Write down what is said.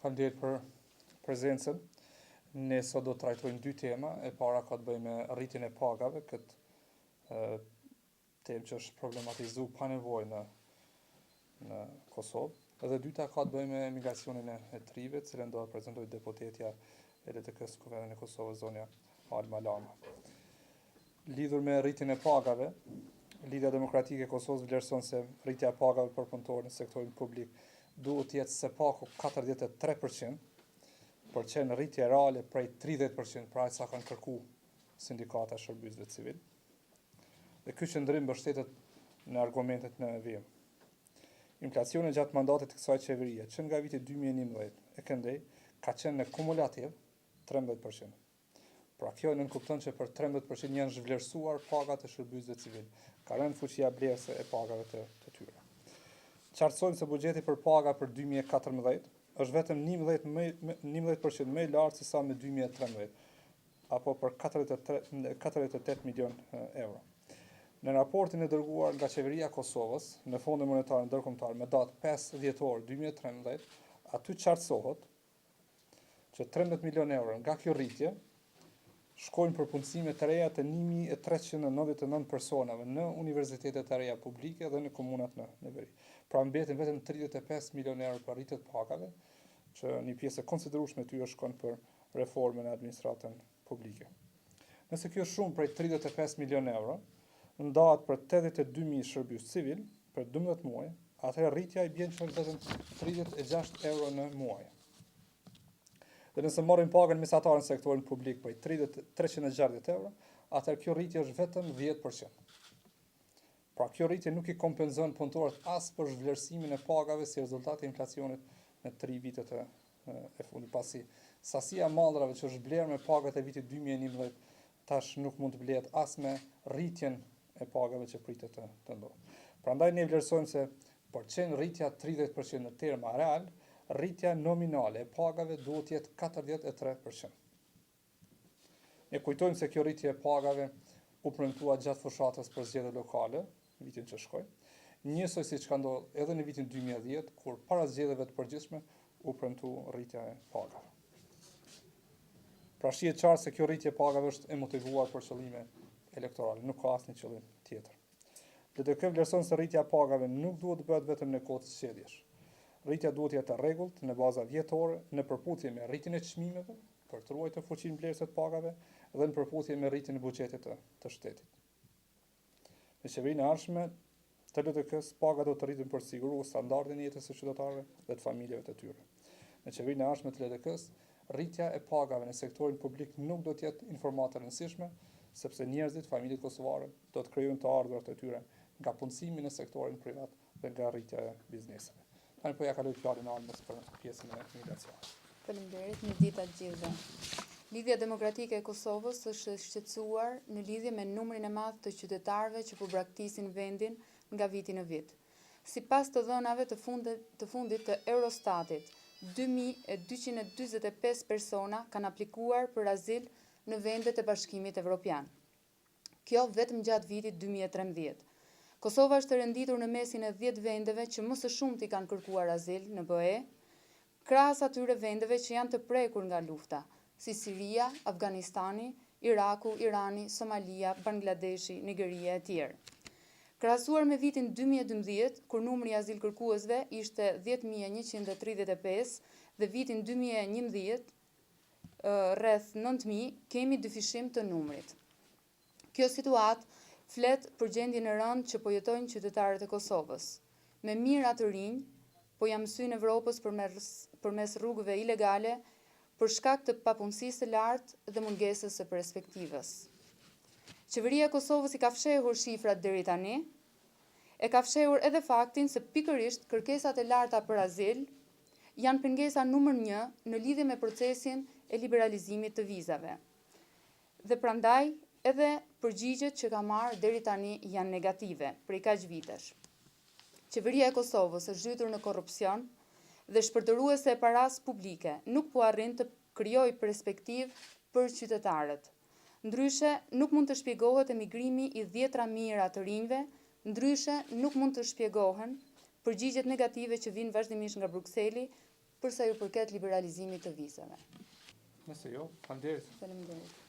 Faleminderit për prezencën. Ne sot do të trajtojmë dy tema. E para ka të bëjë me rritjen e pagave, këtë temë që është problematizuar pa nevojë në Kosovë. Edhe dyta ka të bëjë me migracionin e trive, cilën do të prezantoj deputetja e LTK-s Kuvendit e Kosovës, zonja Alma Lama. Lidhur me rritjen e pagave, Lidhja Demokratike e Kosovës vlerëson se rritja e pagave për punëtorë në sektorin publik duhet të jetë së paku 43%, por që në rritje reale prej 30%, pra sa kanë kërku sindikata e shërbëtorëve civil. Dhe ky qëndrim mbështetet në argumentet në vijim. Inflacioni gjatë mandatit të kësaj qeverie, që nga viti 2011 e këndej, ka qenë në kumulativ 13%. Pra kjo nënkupton që për 13% janë zhvlerësuar pagat e shërbëtorëve civil. Ka rënë fuqia blerëse e pagave të tyre. Qartësojmë se buxheti për paga për 2014 është vetëm 11% më i lartë se sa me 2013, apo për 48 milion euro. Në raportin e dërguar nga Qeveria e Kosovës në Fondin Monetar Ndërkombëtar me datë 5 dhjetor 2013, aty qartësohet që 13 milion euro nga kjo rritje shkojnë për punësime të reja të 1399 personave në universitetet të reja publike dhe në komunat në veri. Pra mbetin vetëm 35 milion euro për rritjet pagave, që një pjesë e konsiderueshme tyre shkon për reformën e administratën publike. Nëse kjo shumë prej 35 milion euro, ndahet për 82.000 shërbëtorë civil për 12 muaj, atëherë rritja i bën që vetëm 36 euro në muaj. Dhe nëse marrim pagën mesatare në sektorin publik për 360 euro, atëherë kjo rritje është vetëm 10%. Pra kjo rritje nuk i kompenzon punëtorët as për zhvlerësimin e pagave si rezultat e inflacionit në 3 vitet e fundit, pasi sasia e mallrave që është blerë me pagat e vitit 2011 tash nuk mund të blehet as me rritjen e pagave që pritet të ndodhë. Prandaj ne vlerësojmë se për qenë rritja 30% në terma real, rritja nominale e pagave duhet të jetë 43%. Ne kujtojmë se kjo rritje e pagave u premtua gjatë fushatës për zgjedhjet lokale, vitin që shkoi, njësoj siç ka ndodhur edhe në vitin 2010, kur para zgjedhjeve të përgjithshme u premtu rritja e pagave. Pra shihet qartë se kjo rritje e pagave është e motivuar për qëllime elektorale, nuk ka asnjë qëllim tjetër. LTK vlerëson se rritja e pagave nuk duhet të bëhet vetëm në kohë të zgjedhjesh. Rritja duhet të jetë e rregullt në baza vjetore, në përputhje me rritjen e çmimeve për të ruajtur fuqinë blerëse të pagave dhe në përputhje me rritjen e buxhetit të shtetit. Në qeverinë e ardhshme të LTK-s, pagat do të rriten për të siguruar standardin e jetës së qytetarëve dhe të familjeve të tyre. Në qeverinë e ardhshme të LTK-s, rritja e pagave në sektorin publik nuk do të jetë informatë e rëndësishme, sepse njerëzit, familjet kosovare do të krijojnë të ardhurat e tyre nga punësimi në sektorin privat dhe nga rritja e bizneseve. Tani po ja kaloj fjalën Almës për pjesën e migracionit. Faleminderit, një ditë të gjithëve. Lidhja Demokratike e Kosovës është shqetësuar në lidhje me numrin e madh të qytetarëve që po braktisin vendin nga viti në vit. Sipas të dhënave të fundit të Eurostatit, 2245 persona kanë aplikuar për azil në vendet e Bashkimit Evropian. Kjo vetëm gjatë vitit 2013. Kosova është renditur në mesin e 10 vendeve që më së shumti kanë kërkuar azil në BE, krahas atyre vendeve që janë të prekur nga lufta, si Siria, Afganistani, Iraku, Irani, Somalia, Bangladeshi, Nigeria e tjerë. Krahasuar me vitin 2012, kur numri i azil kërkuesve ishte 10.135 dhe vitin 2011 rreth 9.000, kemi dyfishim të numrit. Kjo situatë flet për gjendjen e rëndë që po jetojnë qytetarët e Kosovës. Me mijëra të rinj po ja mësojnë Evropës përmes rrugëve ilegale për shkak të papunësisë së lartë dhe mungesës së perspektivës. Qeveria e Kosovës i ka fshehur shifrat deri tani, e ka fshehur edhe faktin se pikërisht kërkesat e larta për azil janë pengesa numër 1 në lidhje me procesin e liberalizimit të vizave. Dhe prandaj edhe përgjigjet që ka marrë deri tani janë negative prej kaq vitesh. Qeveria e Kosovës është zhytur në korrupsion dhe shpërdoruese e paras publike nuk po arrin të krijojë perspektivë për qytetarët. Ndryshe, nuk mund të shpjegohet emigrimi i 10 mijëra të rinjve, ndryshe nuk mund të shpjegohen përgjigjet negative që vijnë vazhdimisht nga Brukseli për sa ju përket liberalizimit të vizave. Nëse jo, faleminderit. Faleminderit.